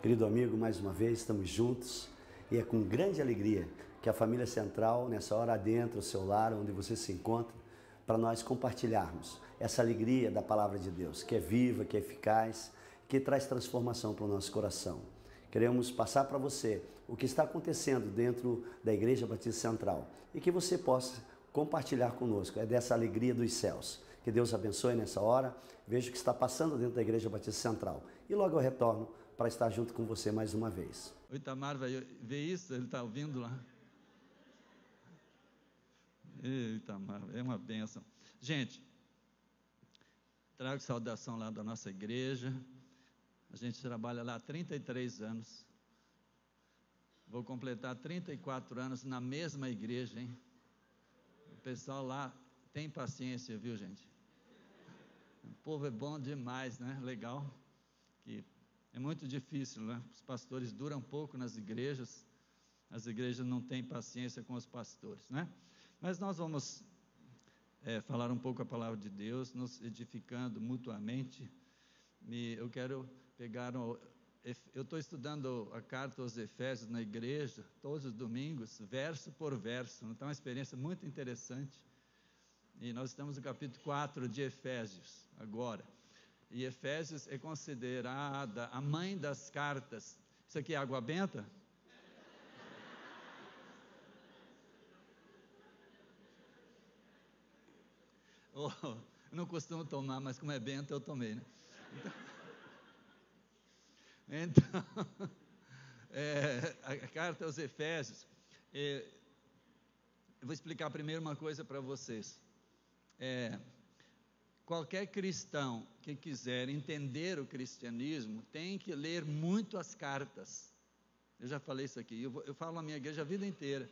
Querido amigo, mais uma vez estamos juntos e é com grande alegria que a família Central, nessa hora adentra o seu lar, onde você se encontra, para nós compartilharmos essa alegria da Palavra de Deus, que é viva, que é eficaz, que traz transformação para o nosso coração. Queremos passar para você o que está acontecendo dentro da Igreja Batista Central e que você possa compartilhar conosco, é dessa alegria dos céus. Que Deus abençoe nessa hora, vejo que está passando dentro da Igreja Batista Central e logo eu retorno para estar junto com você mais uma vez. O Itamar vai ver isso, ele está ouvindo lá. Itamar, é uma bênção. Gente, trago saudação lá da nossa igreja. A gente trabalha lá há 33 anos. Vou completar 34 anos na mesma igreja, hein? O pessoal lá tem paciência, viu, gente? O povo é bom demais, né? Legal. Que é muito difícil, né? Os pastores duram pouco nas igrejas. As igrejas não têm paciência com os pastores, né? Mas nós vamos falar um pouco a palavra de Deus, nos edificando mutuamente. Eu quero pegar... Eu estou estudando a carta aos Efésios na igreja, todos os domingos, verso por verso. Então é uma experiência muito interessante. E nós estamos no capítulo 4 de Efésios, agora. E Efésios é considerada a mãe das cartas. Isso aqui é água benta? Oh, eu não costumo tomar, mas como é benta eu tomei, né? Então a carta aos Efésios, eu vou explicar primeiro uma coisa para vocês. Qualquer cristão que quiser entender o cristianismo tem que ler muito as cartas. Eu já falei isso aqui, eu falo na minha igreja a vida inteira,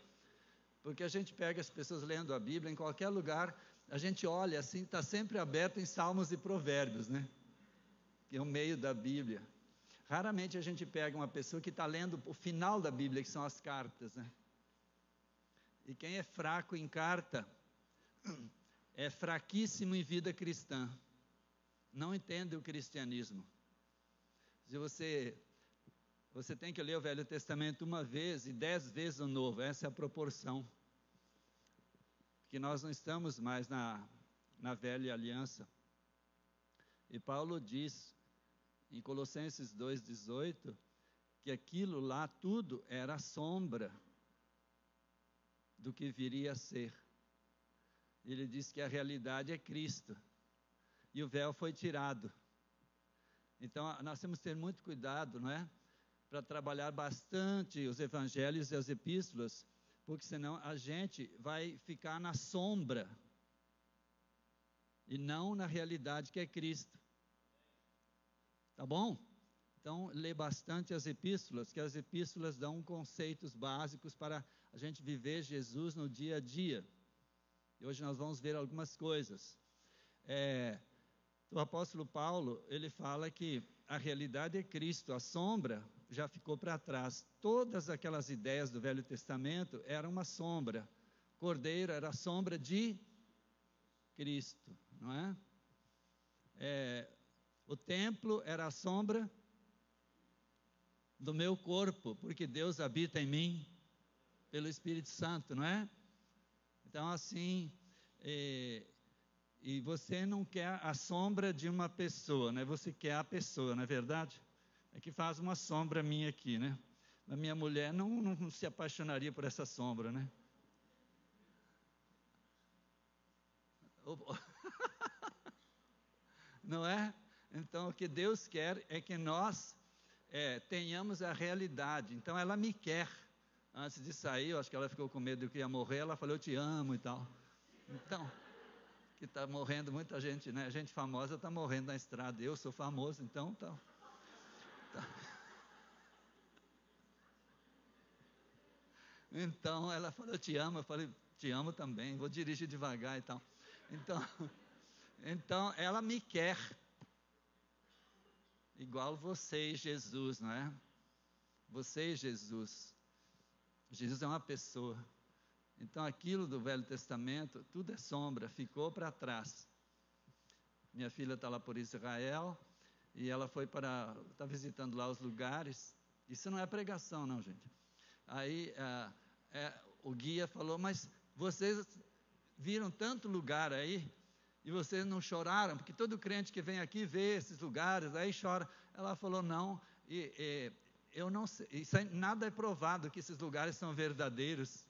porque a gente pega as pessoas lendo a Bíblia em qualquer lugar, a gente olha assim, está sempre aberto em Salmos e Provérbios, né? Que é o meio da Bíblia. Raramente a gente pega uma pessoa que está lendo o final da Bíblia, que são as cartas, né? E quem é fraco em carta é fraquíssimo em vida cristã, não entende o cristianismo. Se você tem que ler o Velho Testamento uma vez e 10 vezes o Novo, essa é a proporção, porque nós não estamos mais na velha aliança. E Paulo diz em Colossenses 2,18 que aquilo lá tudo era sombra do que viria a ser. Ele diz que a realidade é Cristo e o véu foi tirado. Então nós temos que ter muito cuidado, não é? Para trabalhar bastante os evangelhos e as epístolas, porque senão a gente vai ficar na sombra e não na realidade que é Cristo. Tá bom? Então lê bastante as epístolas, que as epístolas dão conceitos básicos para a gente viver Jesus no dia a dia. E hoje nós vamos ver algumas coisas. O apóstolo Paulo, ele fala que a realidade é Cristo, a sombra já ficou para trás. Todas aquelas ideias do Velho Testamento eram uma sombra. Cordeiro era a sombra de Cristo, não é? O templo era a sombra do meu corpo, porque Deus habita em mim pelo Espírito Santo, não é? Então assim, e você não quer a sombra de uma pessoa, né? Você quer a pessoa, não é verdade? É que faz uma sombra minha aqui, né? A minha mulher não se apaixonaria por essa sombra, né? Não é? Então o que Deus quer é que nós tenhamos a realidade. Então ela me quer. Antes de sair, eu acho que ela ficou com medo de que eu ia morrer, ela falou, eu te amo e tal. Então, que está morrendo muita gente, né? Gente famosa está morrendo na estrada. Eu sou famoso, então tá. Então ela falou, eu te amo. Eu falei, te amo também, vou dirigir devagar e tal. Então ela me quer. Igual você e Jesus, não é? Você e Jesus. Jesus é uma pessoa. Então aquilo do Velho Testamento, tudo é sombra, ficou para trás. Minha filha está lá por Israel, e ela está visitando lá os lugares, Isso não é pregação, não, gente. Aí o guia falou, mas vocês viram tanto lugar aí, e vocês não choraram? Porque todo crente que vem aqui vê esses lugares, aí chora. Ela falou, não, eu não sei, nada é provado que esses lugares são verdadeiros.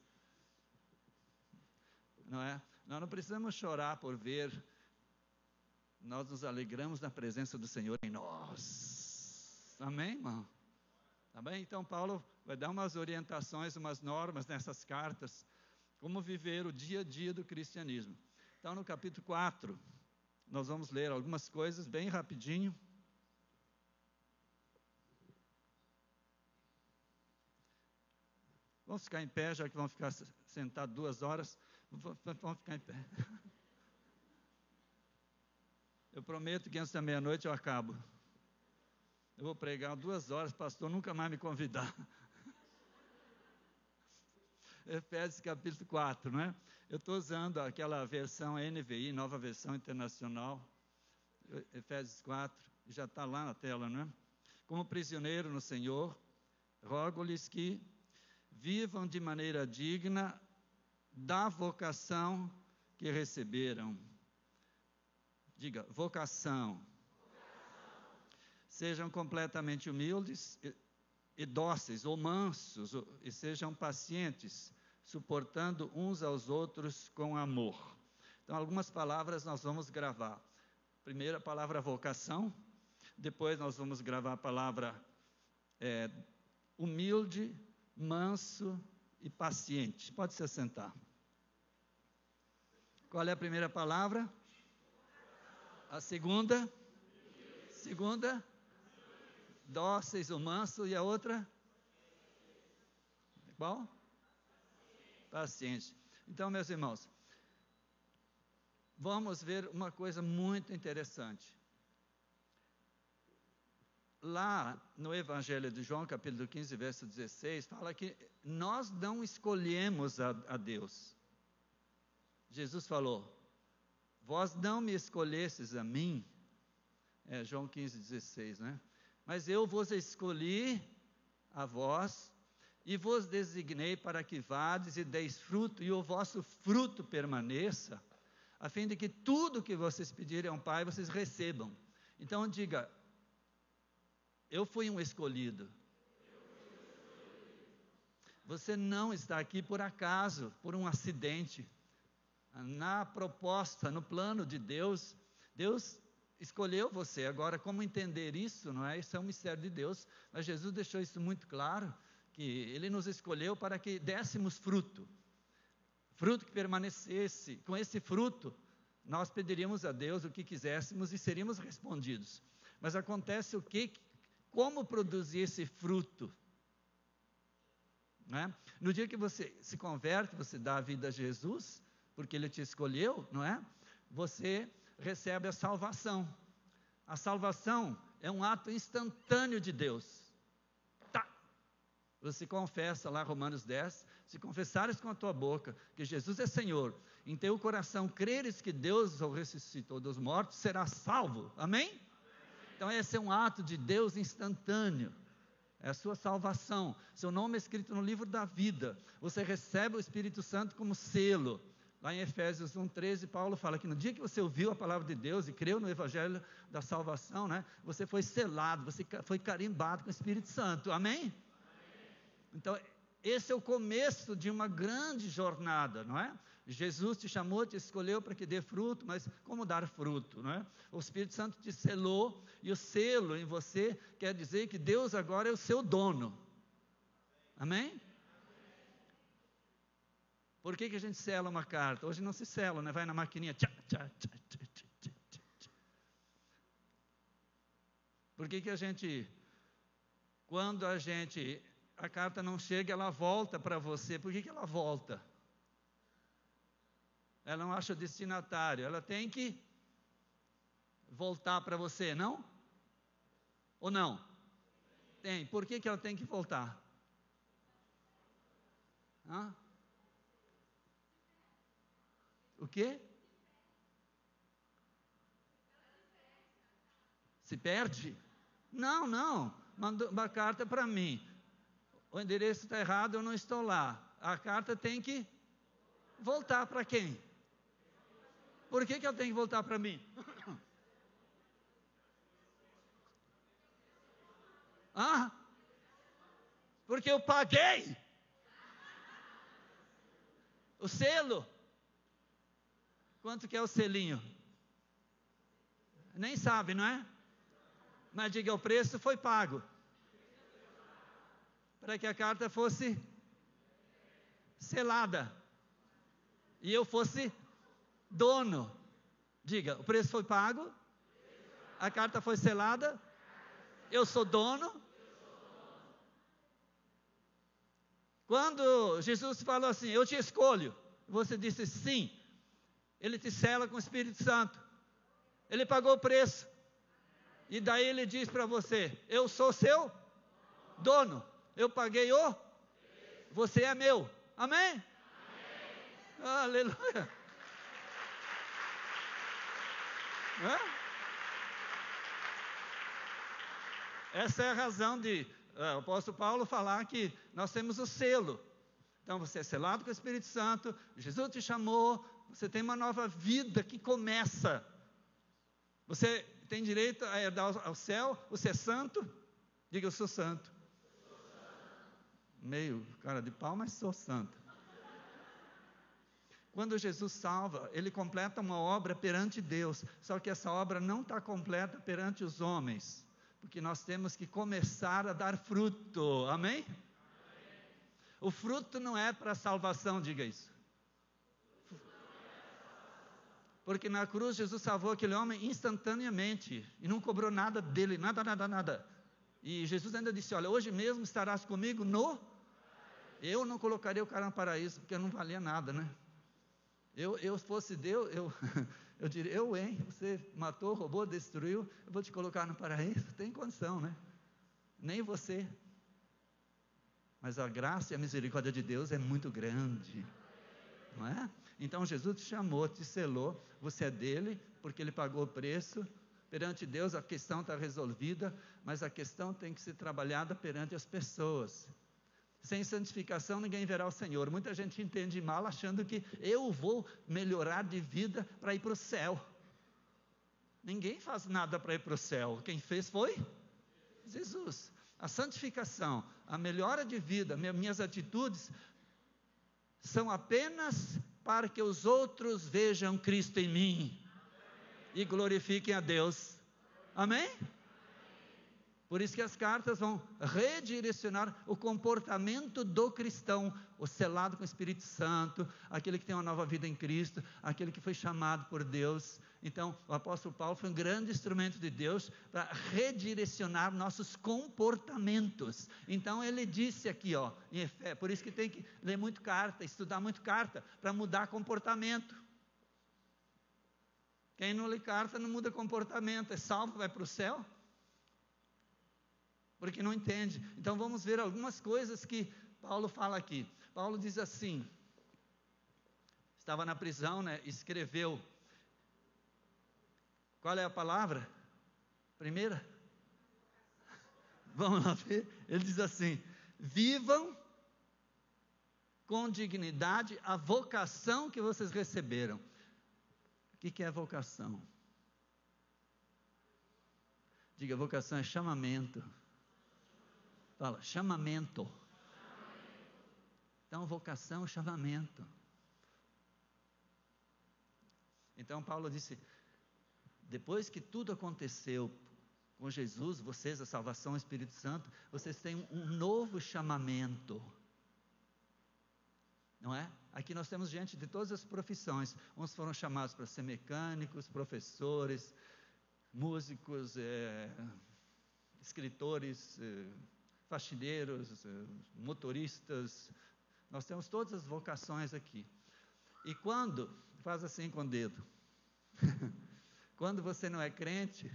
Não é? Nós não precisamos chorar por ver, nós nos alegramos na presença do Senhor em nós. Amém, irmão? Tá bem? Então Paulo vai dar umas orientações, umas normas nessas cartas, como viver o dia a dia do cristianismo. Então no capítulo 4, nós vamos ler algumas coisas bem rapidinho. Vamos ficar em pé, já que vão ficar sentados 2 horas. Vamos ficar em pé. Eu prometo que antes da meia-noite eu acabo. Eu vou pregar 2 horas, pastor, nunca mais me convidar. Efésios capítulo 4, não é? Eu estou usando aquela versão NVI, Nova Versão Internacional. Efésios 4, já está lá na tela, não é? Como prisioneiro no Senhor, rogo-lhes que vivam de maneira digna da vocação que receberam. Diga, vocação. Sejam completamente humildes e dóceis, ou mansos, e sejam pacientes, suportando uns aos outros com amor. Então, algumas palavras nós vamos gravar. Primeiro, a palavra vocação. Depois, nós vamos gravar a palavra humilde, manso e paciente. Pode se assentar. Qual é a primeira palavra? A segunda? Segunda? Dóceis ou manso. E a outra? Qual? Paciente. Então, meus irmãos, vamos ver uma coisa muito interessante. Lá no Evangelho de João, capítulo 15, verso 16, fala que nós não escolhemos a Deus. Jesus falou, vós não me escolhestes a mim, João 15, 16, né? Mas eu vos escolhi a vós, e vos designei para que vades e deis fruto, e o vosso fruto permaneça, a fim de que tudo que vocês pedirem ao Pai, vocês recebam. Então diga, eu fui um escolhido. Você não está aqui por acaso, por um acidente. Na proposta, no plano de Deus, Deus escolheu você. Agora, como entender isso, não é? Isso é um mistério de Deus, mas Jesus deixou isso muito claro, que Ele nos escolheu para que dessemos fruto, fruto que permanecesse. Com esse fruto, nós pediríamos a Deus o que quiséssemos e seríamos respondidos. Mas acontece o quê? Como produzir esse fruto? Não é? No dia que você se converte, você dá a vida a Jesus, porque Ele te escolheu, não é? Você recebe a salvação. A salvação é um ato instantâneo de Deus. Tá. Você confessa lá, Romanos 10, se confessares com a tua boca que Jesus é Senhor, em teu coração creres que Deus o ressuscitou dos mortos, serás salvo. Amém? Então esse é um ato de Deus instantâneo. É a sua salvação. Seu nome é escrito no livro da vida. Você recebe o Espírito Santo como selo. Lá em Efésios 1:13, Paulo fala que no dia que você ouviu a palavra de Deus e creu no Evangelho da salvação, né, você foi selado, você foi carimbado com o Espírito Santo. Amém? Então, esse é o começo de uma grande jornada, não é? Jesus te chamou, te escolheu para que dê fruto, mas como dar fruto, não é? O Espírito Santo te selou, e o selo em você quer dizer que Deus agora é o seu dono. Amém? Por que a gente sela uma carta? Hoje não se sela, né? Vai na maquininha, tchá, tchá, tchá, tchá, tchá, tchá, tchá. Por que a gente, quando a carta não chega, ela volta para você? Por que ela volta? Ela não acha o destinatário, ela tem que voltar para você, não? Ou não? Tem. Por que ela tem que voltar? Hã? O quê? Se perde? Não, não. mandou uma carta para mim. O endereço está errado, eu não estou lá. A carta tem que voltar para quem? Por que ela tem que voltar para mim? Ah, porque eu paguei o selo. Quanto que é o selinho? Nem sabe, não é? Mas diga, o preço foi pago para que a carta fosse selada e eu fosse dono. Diga, o preço foi pago, a carta foi selada, eu sou dono. Quando Jesus falou assim, eu te escolho, você disse sim, Ele te sela com o Espírito Santo, Ele pagou o preço, e daí Ele diz para você, eu sou seu dono, eu paguei você é meu, amém? Aleluia. Essa é a razão de o apóstolo Paulo falar que nós temos o selo. Então você é selado com o Espírito Santo, Jesus te chamou, você tem uma nova vida que começa. Você tem direito a herdar ao céu, você é santo? Diga, eu sou santo. Meio cara de pau, mas sou santo. Quando Jesus salva, Ele completa uma obra perante Deus, só que essa obra não está completa perante os homens, porque nós temos que começar a dar fruto, amém? Amém. O fruto não é para a salvação, diga isso. Porque na cruz Jesus salvou aquele homem instantaneamente, e não cobrou nada dele, nada. E Jesus ainda disse, olha, hoje mesmo estarás comigo Eu não colocaria o cara no paraíso, porque não valia nada, né? Eu fosse Deus, eu diria, você matou, roubou, destruiu, eu vou te colocar no paraíso, tem condição, né? Nem você. Mas a graça e a misericórdia de Deus é muito grande, não é? Então Jesus te chamou, te selou, você é dele, porque ele pagou o preço. Perante Deus a questão está resolvida, mas a questão tem que ser trabalhada perante as pessoas. Sem santificação ninguém verá o Senhor. Muita gente entende mal achando que eu vou melhorar de vida para ir para o céu. Ninguém faz nada para ir para o céu. Quem fez foi Jesus. A santificação, a melhora de vida, minhas atitudes são apenas para que os outros vejam Cristo em mim e glorifiquem a Deus. Amém? Por isso que as cartas vão redirecionar o comportamento do cristão, o selado com o Espírito Santo, aquele que tem uma nova vida em Cristo, aquele que foi chamado por Deus. Então, o apóstolo Paulo foi um grande instrumento de Deus para redirecionar nossos comportamentos. Então, ele disse aqui, em Efésios, por isso que tem que ler muito carta, estudar muito carta, para mudar comportamento. Quem não lê carta não muda comportamento, é salvo, vai para o céu. Porque não entende. Então vamos ver algumas coisas que Paulo fala aqui. Paulo diz assim, estava na prisão, escreveu, qual é a palavra? Primeira? Vamos lá ver, ele diz assim, vivam com dignidade a vocação que vocês receberam. O que é vocação? Diga, vocação é chamamento. Fala, chamamento. Então, vocação é chamamento. Então, Paulo disse, depois que tudo aconteceu com Jesus, vocês, a salvação, o Espírito Santo, vocês têm um novo chamamento. Não é? Aqui nós temos gente de todas as profissões. Uns foram chamados para ser mecânicos, professores, músicos, escritores, faxineiros, motoristas. Nós temos todas as vocações aqui. E quando, faz assim com o dedo, quando você não é crente,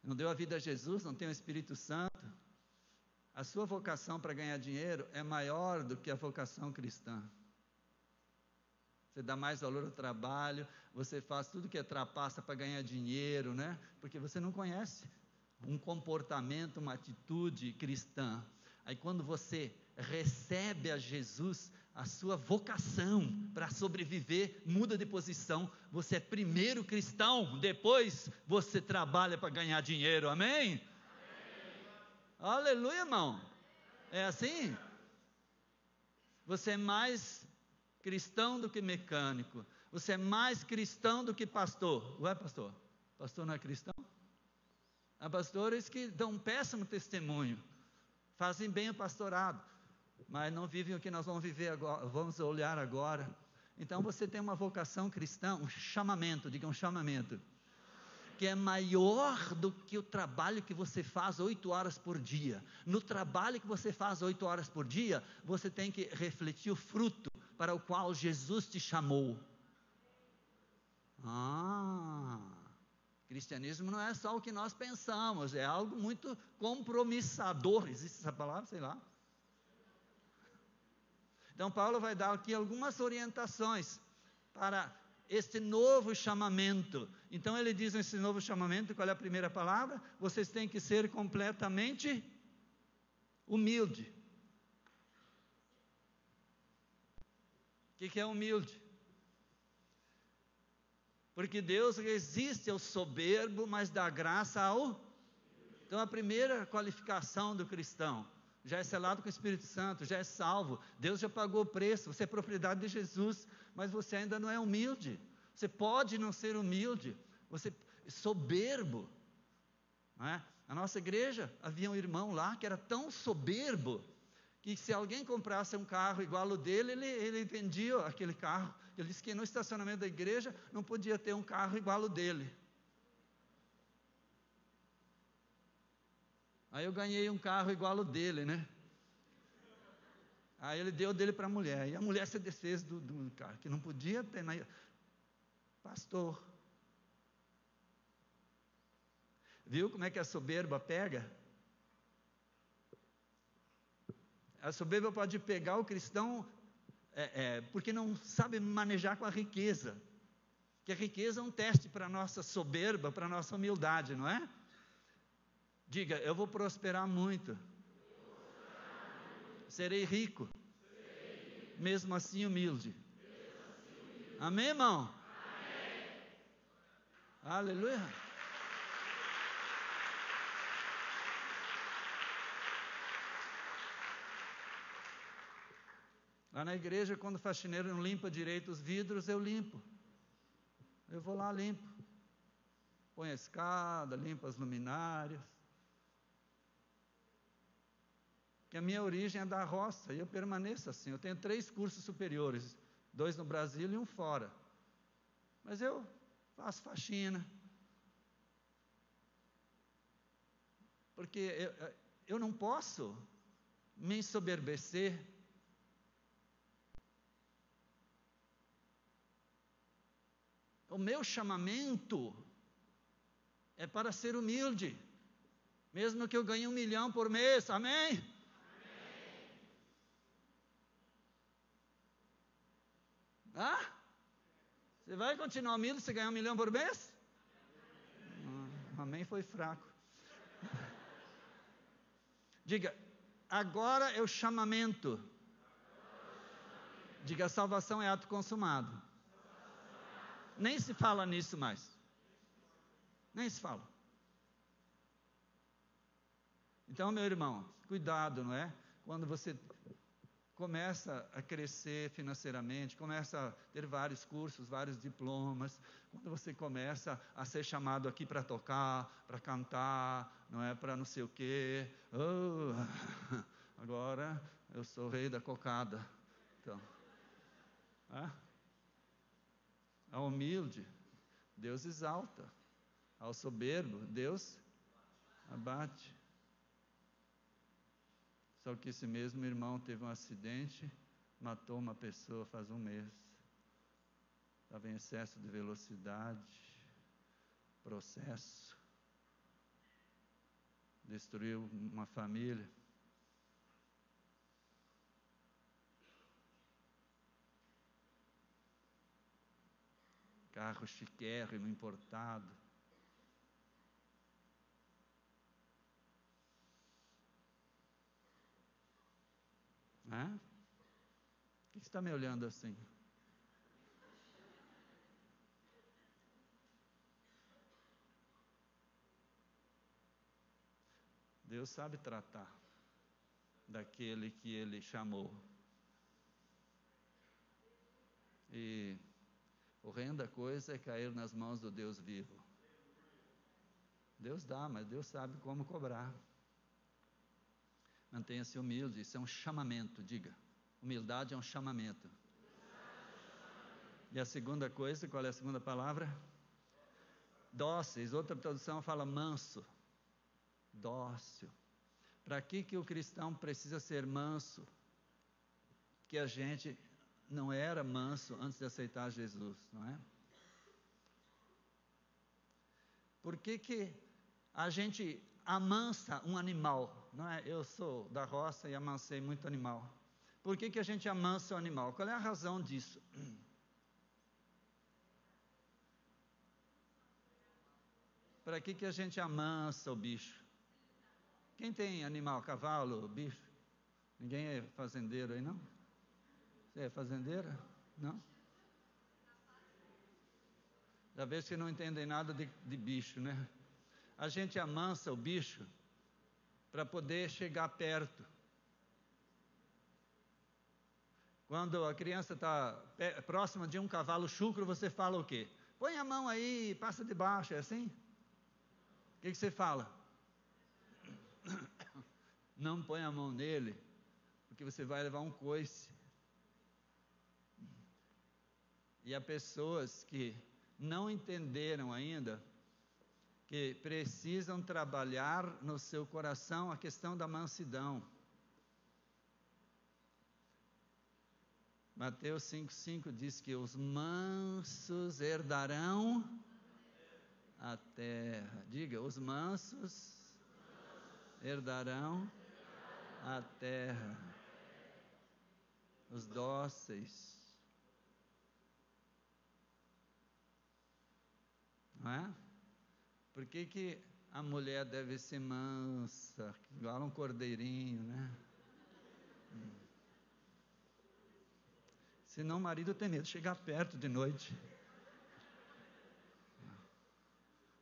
não deu a vida a Jesus, não tem o Espírito Santo, a sua vocação para ganhar dinheiro é maior do que a vocação cristã. Você dá mais valor ao trabalho, você faz tudo que é trapaça para ganhar dinheiro, porque você não conhece um comportamento, uma atitude cristã. Aí quando você recebe a Jesus, a sua vocação para sobreviver muda de posição. Você é primeiro cristão, depois você trabalha para ganhar dinheiro, amém? Aleluia, irmão. É assim? Você é mais cristão do que mecânico. Você é mais cristão do que pastor. Ué, pastor? Pastor não é cristão? Há pastores que dão um péssimo testemunho, fazem bem o pastorado, mas não vivem o que nós vamos viver agora, vamos olhar agora. Então você tem uma vocação cristã, um chamamento, diga um chamamento, que é maior do que o trabalho que você faz 8 horas por dia. No trabalho que você faz 8 horas por dia, você tem que refletir o fruto para o qual Jesus te chamou. Cristianismo não é só o que nós pensamos, é algo muito compromissador. Existe essa palavra? Sei lá. Então Paulo vai dar aqui algumas orientações para este novo chamamento. Então ele diz nesse novo chamamento, qual é a primeira palavra? Vocês têm que ser completamente humilde. O que é humilde? Porque Deus resiste ao soberbo, mas dá graça ao... Então a primeira qualificação do cristão, já é selado com o Espírito Santo, já é salvo, Deus já pagou o preço, você é propriedade de Jesus, mas você ainda não é humilde. Você pode não ser humilde, você é soberbo, não é? Na nossa igreja havia um irmão lá que era tão soberbo, que se alguém comprasse um carro igual ao dele, ele vendia aquele carro. Ele disse que no estacionamento da igreja não podia ter um carro igual ao dele. Aí eu ganhei um carro igual ao dele, né? Aí ele deu o dele para a mulher, e a mulher se desfez do carro, que não podia ter. Pastor, viu como é que a soberba pega? A soberba pode pegar o cristão, porque não sabe manejar com a riqueza, que a riqueza é um teste para a nossa soberba, para a nossa humildade, não é? Diga, eu vou prosperar muito, serei rico, mesmo assim humilde. Amém, irmão? Amém. Aleluia. Lá na igreja, quando o faxineiro não limpa direito os vidros, eu limpo. Eu vou lá, limpo. Põe a escada, limpo as luminárias. Que a minha origem é da roça, e eu permaneço assim. Eu tenho 3 cursos superiores, 2 no Brasil e 1 fora. Mas eu faço faxina. Porque eu não posso me ensoberbecer. O meu chamamento é para ser humilde, mesmo que eu ganhe 1 milhão por mês, amém? Amém. Você vai continuar humilde se ganhar 1 milhão por mês? Amém foi fraco. Diga, agora é o chamamento. Diga, a salvação é ato consumado. Nem se fala nisso mais. Nem se fala. Então, meu irmão, cuidado, não é? Quando você começa a crescer financeiramente, começa a ter vários cursos, vários diplomas, quando você começa a ser chamado aqui para tocar, para cantar, não é? Para não sei o quê. Agora eu sou o rei da cocada. Então, ao humilde, Deus exalta. Ao soberbo, Deus abate. Só que esse mesmo irmão teve um acidente, matou uma pessoa faz 1 mês. Estava em excesso de velocidade, processo. Destruiu uma família. Carro chiquérrimo, importado. Por que você está me olhando assim? Deus sabe tratar daquele que Ele chamou. E horrenda coisa é cair nas mãos do Deus vivo. Deus dá, mas Deus sabe como cobrar. Mantenha-se humilde, isso é um chamamento, diga. Humildade é um chamamento. E a segunda coisa, qual é a segunda palavra? Dóceis, outra tradução fala manso. Dócil. Para que o cristão precisa ser manso? Que a gente não era manso antes de aceitar Jesus, não é? Por que a gente amansa um animal, não é? Eu sou da roça e amansei muito animal. Por que a gente amansa o animal? Qual é a razão disso? Para que a gente amansa o bicho? Quem tem animal, cavalo, bicho? Ninguém é fazendeiro aí, não? Você é fazendeira? Não? Já vê que não entendem nada de bicho, né? A gente amansa o bicho para poder chegar perto. Quando a criança está próxima de um cavalo chucro, você fala o quê? Põe a mão aí, passa de baixo, é assim? O que você fala? Não põe a mão nele, porque você vai levar um coice. E há pessoas que não entenderam ainda que precisam trabalhar no seu coração a questão da mansidão. Mateus 5,5 diz que os mansos herdarão a terra. Diga, os mansos herdarão a terra. Os dóceis. Não é? Por que a mulher deve ser mansa, igual um cordeirinho, né? Senão o marido tem medo de chegar perto de noite.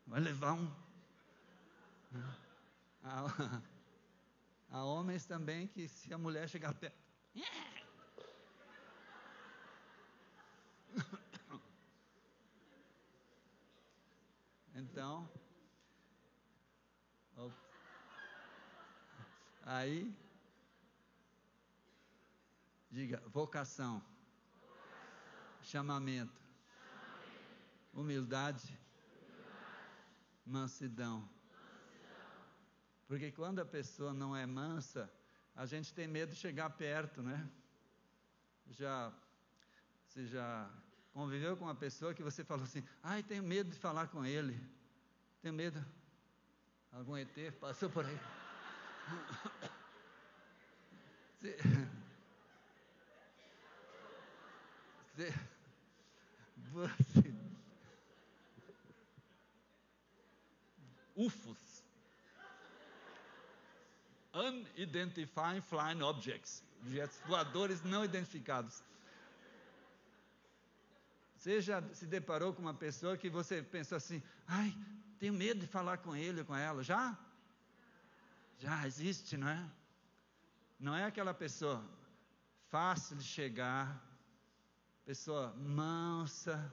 Vai levar um... Há homens também que se a mulher chegar perto... Então... Aí... Diga, vocação. Chamamento. Humildade. Mansidão. Porque quando a pessoa não é mansa, a gente tem medo de chegar perto, né? Você já conviveu com uma pessoa que você falou assim, ai, tenho medo de falar com ele. Tenho medo. Algum ET passou por aí. Você UFOs, Unidentified Flying Objects, objetos voadores não identificados. Você já se deparou com uma pessoa que você pensou assim, ai, tenho medo de falar com ele ou com ela, já? Já existe, não é? Não é aquela pessoa fácil de chegar, pessoa mansa.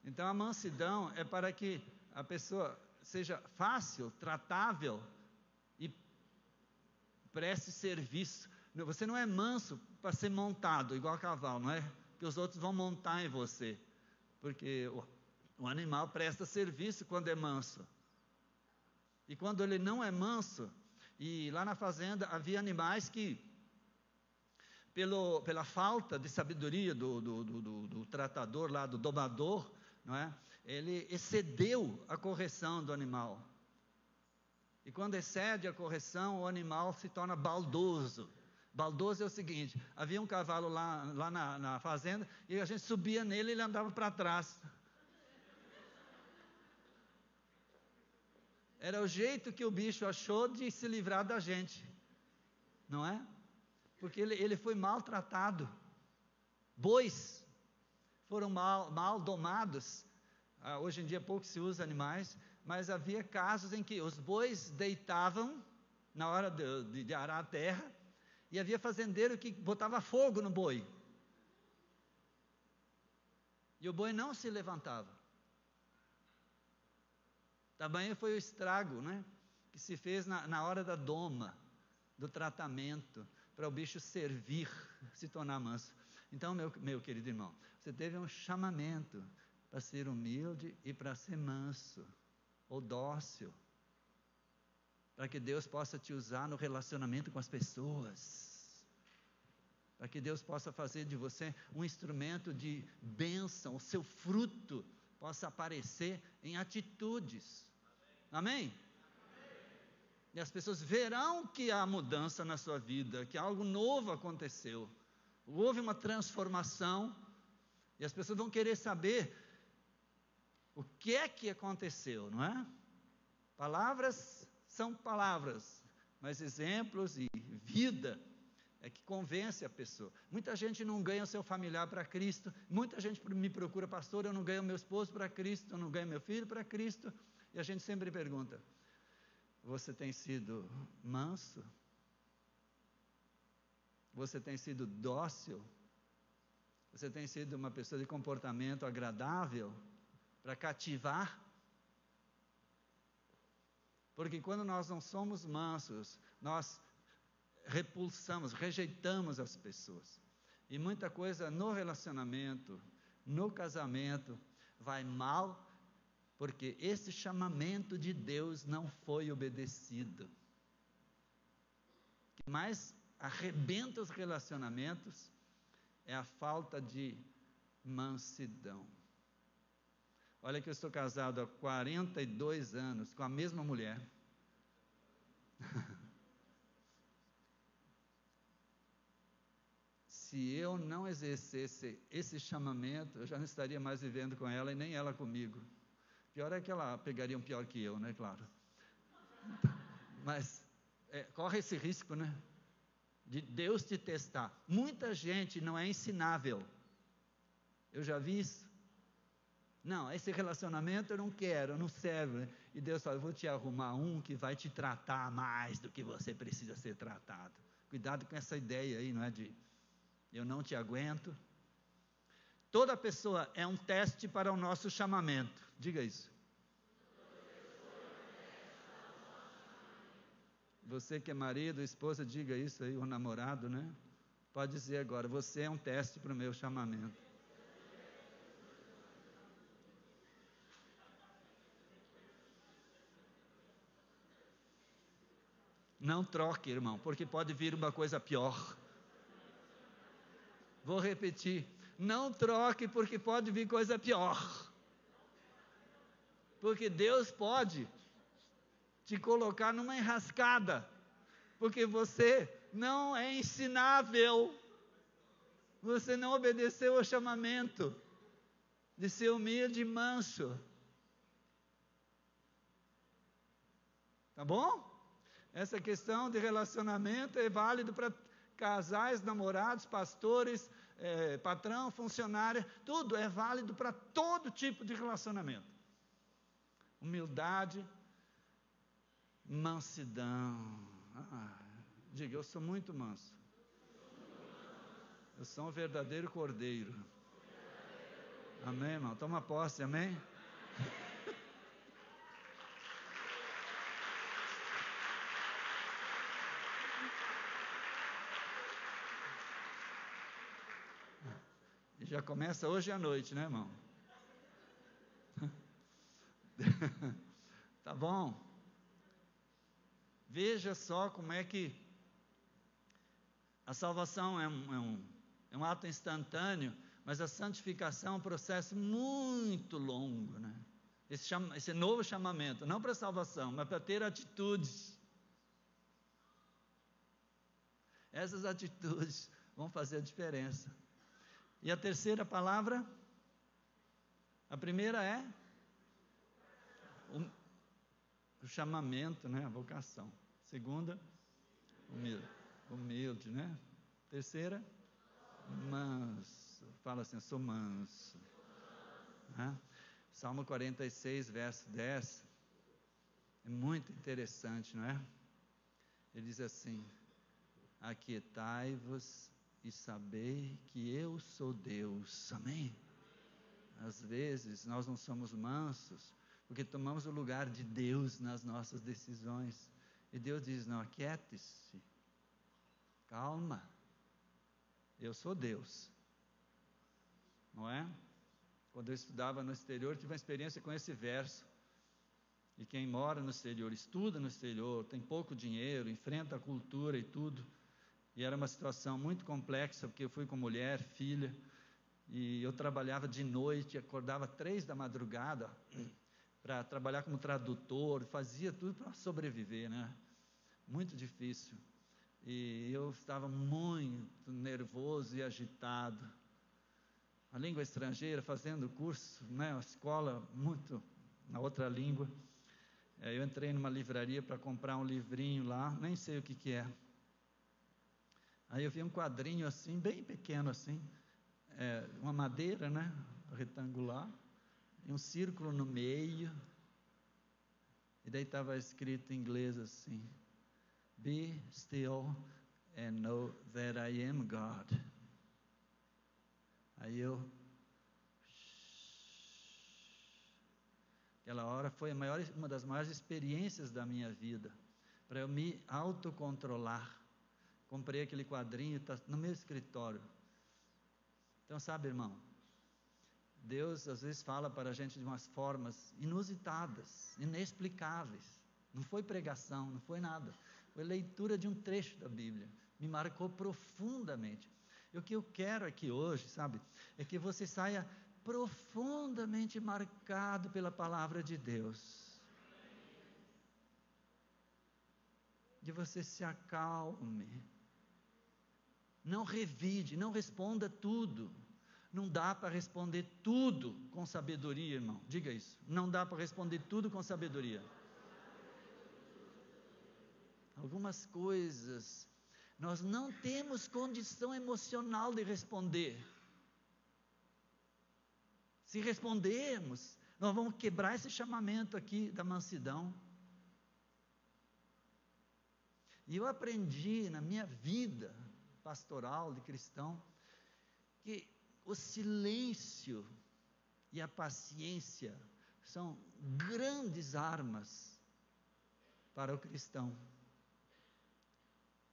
Então a mansidão é para que a pessoa seja fácil, tratável e preste serviço. Você não é manso para ser montado igual a cavalo, não é? Que os outros vão montar em você, porque o animal presta serviço quando é manso. E quando ele não é manso, e lá na fazenda havia animais que, pela falta de sabedoria do tratador lá, do domador, não é? Ele excedeu a correção do animal. E quando excede a correção, o animal se torna baldoso. Baldoso é o seguinte, havia um cavalo lá na fazenda, e a gente subia nele e ele andava para trás. Era o jeito que o bicho achou de se livrar da gente, não é? porque ele foi maltratado. Bois foram mal domados. Hoje em dia pouco se usa animais, mas havia casos em que os bois deitavam na hora de arar a terra, e havia fazendeiro que botava fogo no boi. E o boi não se levantava. Tamanho foi o estrago, né, que se fez na hora da doma, do tratamento, para o bicho servir, se tornar manso. Então, meu querido irmão, você teve um chamamento para ser humilde e para ser manso, ou dócil, para que Deus possa te usar no relacionamento com as pessoas, para que Deus possa fazer de você um instrumento de bênção, o seu fruto possa aparecer em atitudes. Amém? E as pessoas verão que há mudança na sua vida, que algo novo aconteceu, houve uma transformação, e as pessoas vão querer saber o que é que aconteceu, não é? Palavras são palavras, mas exemplos e vida é que convence a pessoa. Muita gente não ganha o seu familiar para Cristo, muita gente me procura, pastor, eu não ganho meu esposo para Cristo, eu não ganho meu filho para Cristo, e a gente sempre pergunta, você tem sido manso? Você tem sido dócil? Você tem sido uma pessoa de comportamento agradável para cativar? Porque quando nós não somos mansos, nós repulsamos, rejeitamos as pessoas. E muita coisa no relacionamento, no casamento, vai mal, porque esse chamamento de Deus não foi obedecido. O que mais arrebenta os relacionamentos é a falta de mansidão. Olha que eu estou casado há 42 anos com a mesma mulher. Se eu não exercesse esse chamamento, eu já não estaria mais vivendo com ela e nem ela comigo. Pior é que ela pegaria um pior que eu, né, claro. Mas corre esse risco, né, de Deus te testar. Muita gente não é ensinável. Eu já vi isso. Não, esse relacionamento eu não quero, não serve. E Deus fala, eu vou te arrumar um que vai te tratar mais do que você precisa ser tratado. Cuidado com essa ideia aí, não é de eu não te aguento. Toda pessoa é um teste para o nosso chamamento. Diga isso. Você que é marido, esposa, diga isso aí, o namorado, né? Pode dizer agora, você é um teste para o meu chamamento. Não troque, irmão, porque pode vir uma coisa pior. Vou repetir, não troque porque pode vir coisa pior. Porque Deus pode te colocar numa enrascada, porque você não é ensinável, você não obedeceu ao chamamento de ser humilde e manso. Tá bom? Essa questão de relacionamento é válido para casais, namorados, pastores, patrão, funcionário, tudo é válido para todo tipo de relacionamento. Humildade, mansidão. Diga, eu sou muito manso. Eu sou um verdadeiro cordeiro. Amém, irmão? Toma posse, amém? E já começa hoje à noite, né, irmão? Tá bom? Veja só como é que a salvação é um ato instantâneo, mas a santificação é um processo muito longo, né? Esse novo chamamento, não para salvação, mas para ter atitudes. Essas atitudes vão fazer a diferença. E a terceira palavra, a primeira é o chamamento, né? A vocação. Segunda, humilde, né? Terceira, manso. Fala assim, eu sou manso. Salmo 46, verso 10, é muito interessante, não é? Ele diz assim: aquietai-vos e sabei que eu sou Deus. Amém? Às vezes nós não somos mansos porque tomamos o lugar de Deus nas nossas decisões, e Deus diz: não, aquiete-se, calma, eu sou Deus, não é? Quando eu estudava no exterior, tive uma experiência com esse verso. E quem mora no exterior, estuda no exterior, tem pouco dinheiro, enfrenta a cultura e tudo. E era uma situação muito complexa, porque eu fui com mulher, filha, e eu trabalhava de noite, acordava 3 da madrugada para trabalhar como tradutor, fazia tudo para sobreviver, né? Muito difícil. E eu estava muito nervoso e agitado. A língua estrangeira, fazendo curso, né? A escola muito na outra língua. Eu entrei numa livraria para comprar um livrinho lá, nem sei o que é. Aí eu vi um quadrinho assim, bem pequeno assim, uma madeira, né, retangular, e um círculo no meio, e daí estava escrito em inglês assim: Be still and know that I am God. Aí aquela hora foi uma das maiores experiências da minha vida, para eu me autocontrolar. Comprei aquele quadrinho, está no meu escritório. Então, sabe, irmão, Deus às vezes fala para a gente de umas formas inusitadas, inexplicáveis. Não foi pregação, não foi nada. Foi leitura de um trecho da Bíblia. Me marcou profundamente. E o que eu quero aqui hoje, sabe, é que você saia profundamente marcado pela palavra de Deus. Que você se acalme. Não revide, não responda tudo. Não dá para responder tudo com sabedoria, irmão. Diga isso. Não dá para responder tudo com sabedoria. Algumas coisas nós não temos condição emocional de responder. Se respondermos, nós vamos quebrar esse chamamento aqui da mansidão. E eu aprendi na minha vida pastoral de cristão que o silêncio e a paciência são grandes armas para o cristão.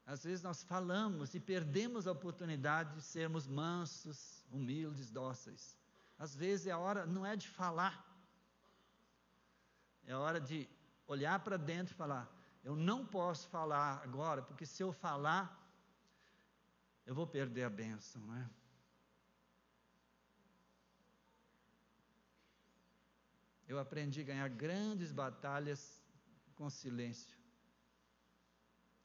Às vezes nós falamos e perdemos a oportunidade de sermos mansos, humildes, dóceis. Às vezes a hora não é de falar, é a hora de olhar para dentro e falar: eu não posso falar agora, porque se eu falar, eu vou perder a bênção, não é? Eu aprendi a ganhar grandes batalhas com silêncio.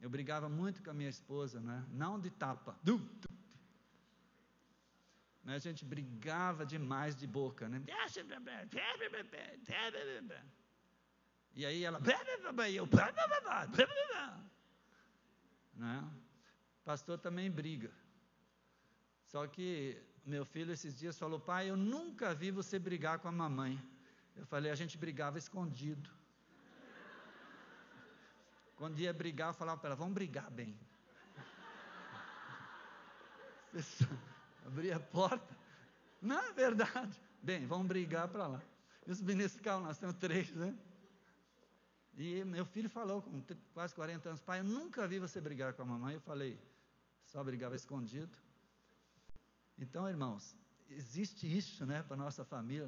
Eu brigava muito com a minha esposa, né? Não de tapa. Né? A gente brigava demais de boca, né? E aí ela... E eu... Né? O pastor também briga. Só que meu filho esses dias falou: pai, eu nunca vi você brigar com a mamãe. Eu falei: a gente brigava escondido. Quando ia brigar, eu falava para ela: vamos brigar bem. Abria a porta. Não é verdade. Bem, vamos brigar para lá. E os meninos ficavam, nós temos 3, né? E meu filho falou com quase 40 anos: pai, eu nunca vi você brigar com a mamãe. Eu falei: só brigava escondido. Então, irmãos, existe isso, né, para a nossa família.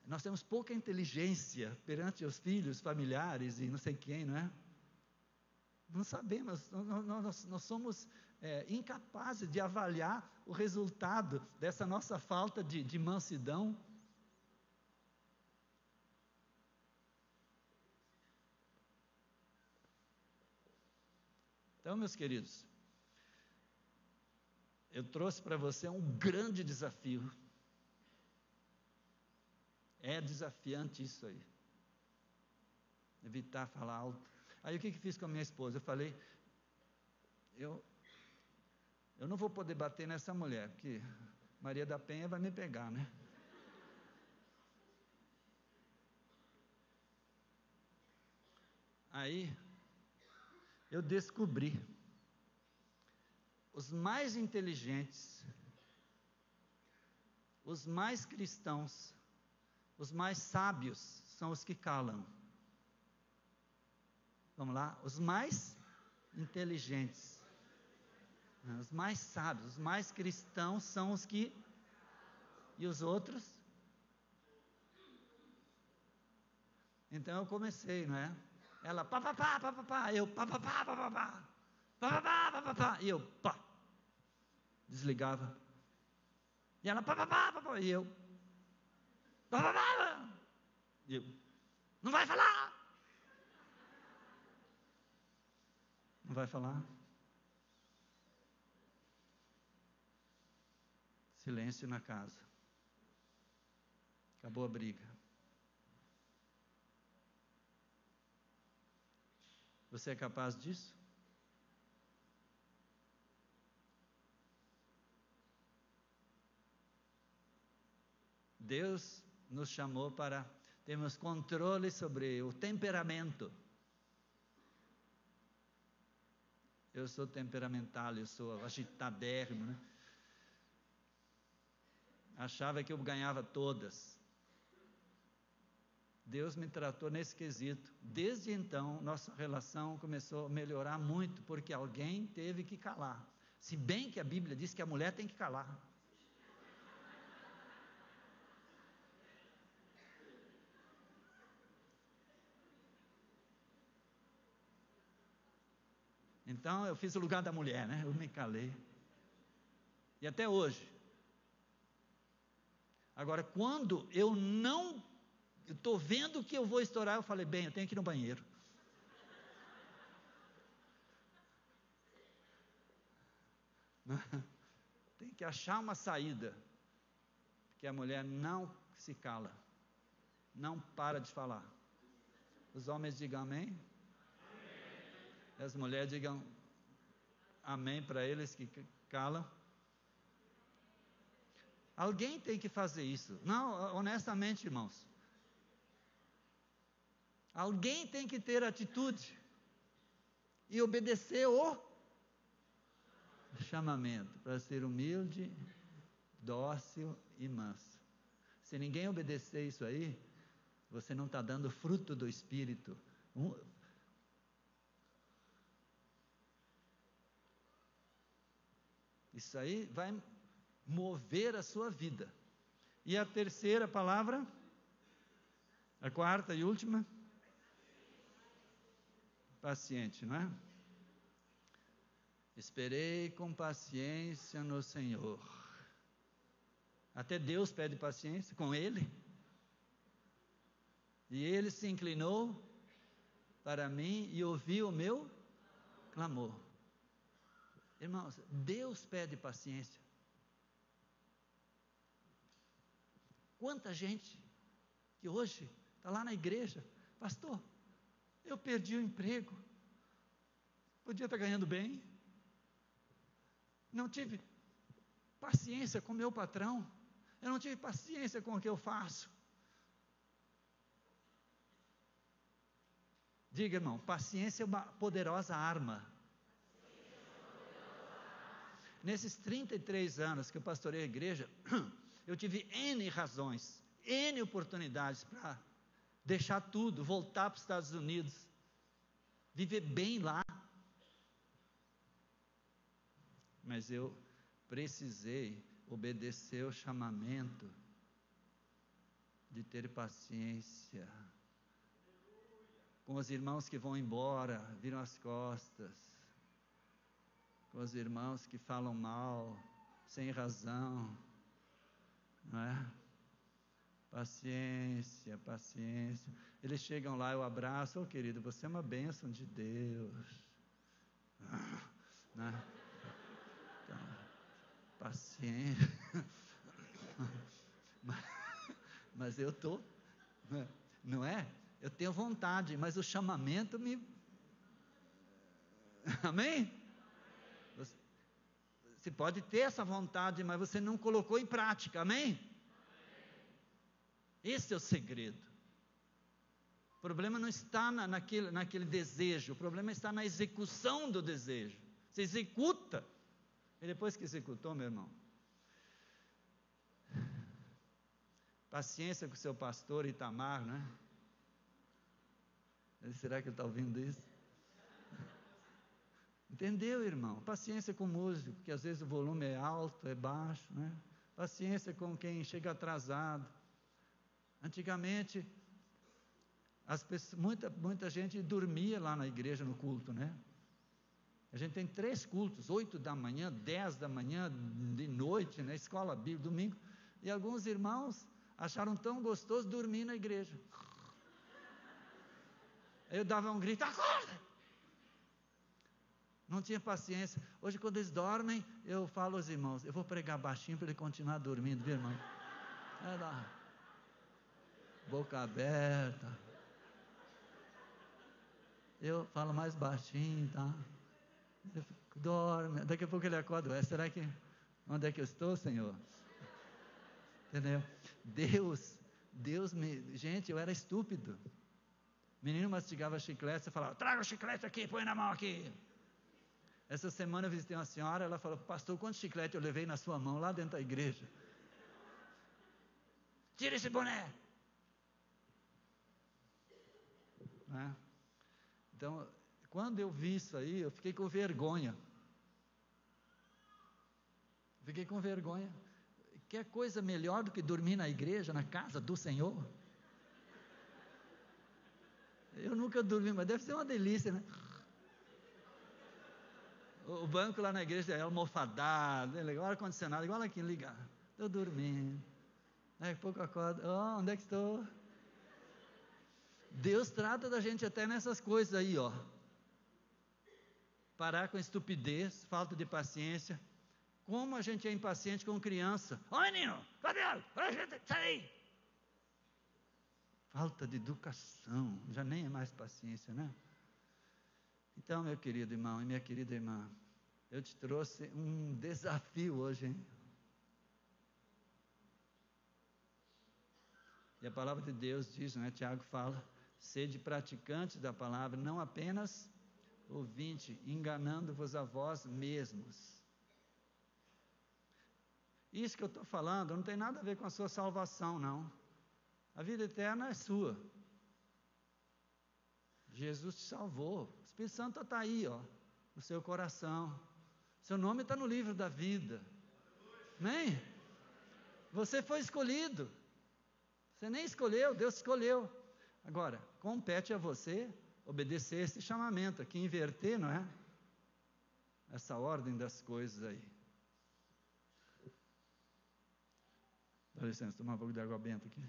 Nós temos pouca inteligência perante os filhos, familiares e não sei quem, não é? Não sabemos, nós somos incapazes de avaliar o resultado dessa nossa falta de mansidão. Então, meus queridos, eu trouxe para você um grande desafio. É desafiante isso aí. Evitar falar alto. Aí o que fiz com a minha esposa? Eu falei: eu Eu não vou poder bater nessa mulher, porque Maria da Penha vai me pegar, né? Aí, eu descobri, os mais inteligentes, os mais cristãos, os mais sábios, são os que calam. Vamos lá? Os mais inteligentes, os mais sábios, os mais cristãos são os que... E os outros? Então eu comecei, não é? Ela, pá, pá, pá, pá, pá, pá, eu, pá, pá, pá, pá, pá, pá, pá, pá, pá, pá, pá, pá, e eu, pá, desligava. E ela, pá, pá, pá, pá, pá, e eu, pá, pá, pá, pá, e eu, não vai falar? Não vai falar? Silêncio na casa. Acabou a briga. Você é capaz disso? Deus nos chamou para termos controle sobre o temperamento. Eu sou temperamental, eu sou agitadérrimo, né? Achava que eu ganhava todas. Deus me tratou nesse quesito. Desde então, nossa relação começou a melhorar muito, porque alguém teve que calar. Se bem que a Bíblia diz que a mulher tem que calar. Então, eu fiz o lugar da mulher, né? Eu me calei. E até hoje. Agora, quando eu estou vendo que eu vou estourar, eu falei, bem, eu tenho que ir no banheiro. Tem que achar uma saída. Porque a mulher não se cala. Não para de falar. Os homens digam amém. Amém. As mulheres digam amém para eles que calam. Alguém tem que fazer isso. Não, honestamente, irmãos. Alguém tem que ter atitude e obedecer o chamamento para ser humilde, dócil e manso. Se ninguém obedecer isso aí, você não está dando fruto do Espírito. Isso aí vai mover a sua vida. E a terceira palavra, a quarta e última, paciente, não é? Esperei com paciência no Senhor. Até Deus pede paciência com ele. E ele se inclinou para mim e ouviu o meu clamor. Irmãos, Deus pede paciência. Quanta gente que hoje está lá na igreja, pastor, eu perdi o emprego, podia estar ganhando bem, não tive paciência com o meu patrão, eu não tive paciência com o que eu faço. Diga, irmão, paciência é uma poderosa arma. Nesses 33 anos que eu pastorei a igreja, eu tive N razões, N oportunidades para deixar tudo, voltar para os Estados Unidos, viver bem lá. Mas eu precisei obedecer o chamamento de ter paciência com os irmãos que vão embora, viram as costas, com os irmãos que falam mal, sem razão, não é? Paciência, paciência. Eles chegam lá, eu abraço, oh, querido, você é uma bênção de Deus, não é? Então, paciência. Mas eu estou, não é? Eu tenho vontade, mas o chamamento me... Amém? Você pode ter essa vontade, mas você não colocou em prática, amém? Esse é o segredo. O problema não está naquele desejo, o problema está na execução do desejo. Você executa, e depois que executou, meu irmão, paciência com o seu pastor Itamar, né? Será que ele está ouvindo isso? Entendeu, irmão? Paciência com o músico, porque às vezes o volume é alto, é baixo, né? Paciência com quem chega atrasado. Antigamente, muita gente dormia lá na igreja no culto, né? A gente tem 3 cultos, 8 da manhã, 10 da manhã, de noite, na escola bíblica, domingo, e alguns irmãos acharam tão gostoso dormir na igreja. Aí eu dava um grito, acorda! Não tinha paciência. Hoje, quando eles dormem, eu falo aos irmãos, eu vou pregar baixinho para ele continuar dormindo, viu, irmão? É lá, boca aberta. Eu falo mais baixinho, tá? Ele dorme, daqui a pouco ele acorda. Será que, onde é que eu estou, Senhor? Entendeu? Gente, eu era estúpido. Menino mastigava chiclete, você falava, traga o chiclete aqui, põe na mão aqui. Essa semana eu visitei uma senhora, ela falou, pastor, quantos chicletes eu levei na sua mão, lá dentro da igreja? Tira esse boné. Né? Então, quando eu vi isso aí, eu fiquei com vergonha. Quer coisa melhor do que dormir na igreja, na casa do Senhor? Eu nunca dormi, mas deve ser uma delícia, né? O banco lá na igreja é almofadado, legal, ar-condicionado, igual aqui, ligado. Estou dormindo. Daqui a pouco eu acordo, onde é que estou? Deus trata da gente até nessas coisas aí, ó. Parar com estupidez, falta de paciência. Como a gente é impaciente com criança. Ô menino, cadê? Sai! Falta de educação, já nem é mais paciência, né? Então, meu querido irmão e minha querida irmã, eu te trouxe um desafio hoje, hein? E a palavra de Deus diz, né? Tiago fala, sede praticantes da palavra, não apenas ouvinte, enganando-vos a vós mesmos. Isso que eu estou falando não tem nada a ver com a sua salvação, não. A vida eterna é sua. Jesus te salvou. O Espírito Santo está aí, ó, no seu coração. Seu nome está no livro da vida. Amém? Você foi escolhido. Você nem escolheu, Deus escolheu. Agora, compete a você obedecer esse chamamento aqui, inverter, não é? Essa ordem das coisas aí. Dá licença, tomar um pouco de água benta aqui.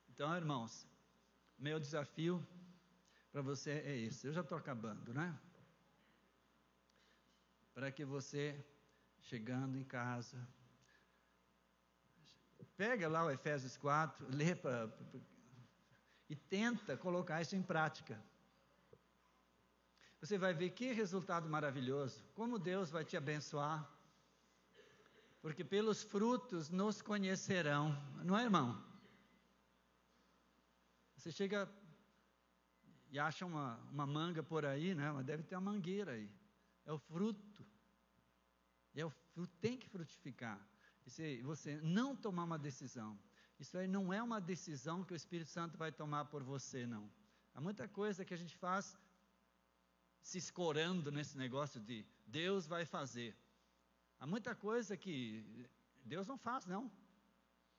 Então, irmãos, meu desafio para você é esse. Eu já estou acabando, né? Para que você, chegando em casa, pega lá o Efésios 4, lê e tenta colocar isso em prática. Você vai ver que resultado maravilhoso, como Deus vai te abençoar, porque pelos frutos nos conhecerão, não é, irmão? Você chega e acha uma manga por aí, né? Mas deve ter uma mangueira aí. É o fruto. Tem que frutificar. E se você não tomar uma decisão, isso aí não é uma decisão que o Espírito Santo vai tomar por você, não. Há muita coisa que a gente faz se escorando nesse negócio de Deus vai fazer. Há muita coisa que Deus não faz, não.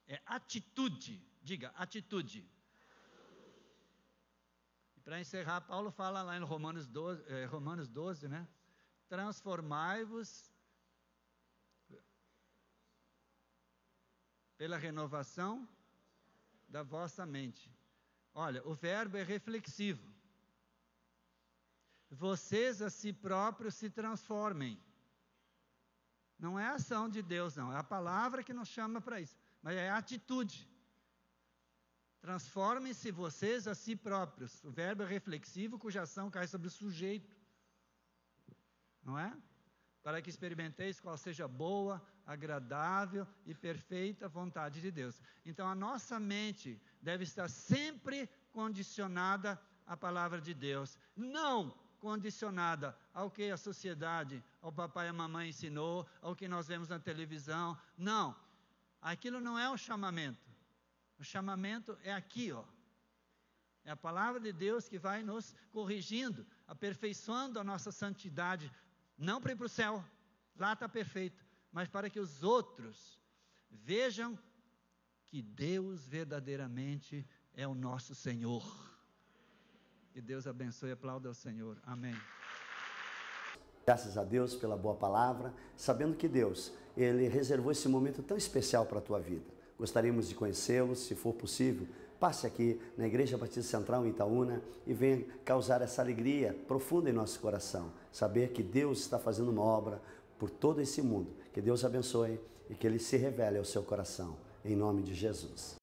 É atitude. Diga, atitude. E para encerrar, Paulo fala lá em Romanos 12, né? Transformai-vos pela renovação da vossa mente. Olha, o verbo é reflexivo. Vocês a si próprios se transformem. Não é a ação de Deus, não. É a palavra que nos chama para isso. Mas é a atitude. Transformem-se vocês a si próprios. O verbo é reflexivo, cuja ação cai sobre o sujeito. não é? Para que experimenteis qual seja boa, agradável e perfeita vontade de Deus. Então a nossa mente deve estar sempre condicionada à palavra de Deus, não condicionada ao que a sociedade, ao papai e a mamãe ensinou, ao que nós vemos na televisão. Não, aquilo não é o chamamento. O chamamento é aqui, ó. É a palavra de Deus que vai nos corrigindo, aperfeiçoando a nossa santidade, não para ir para o céu, lá está perfeito, mas para que os outros vejam que Deus verdadeiramente é o nosso Senhor. Que Deus abençoe e aplauda ao Senhor. Amém. Graças a Deus pela boa palavra, sabendo que Deus, Ele reservou esse momento tão especial para a tua vida. Gostaríamos de conhecê-lo, se for possível, passe aqui na Igreja Batista Central em Itaúna e venha causar essa alegria profunda em nosso coração. Saber que Deus está fazendo uma obra por todo esse mundo. Que Deus abençoe e que Ele se revele ao seu coração. Em nome de Jesus.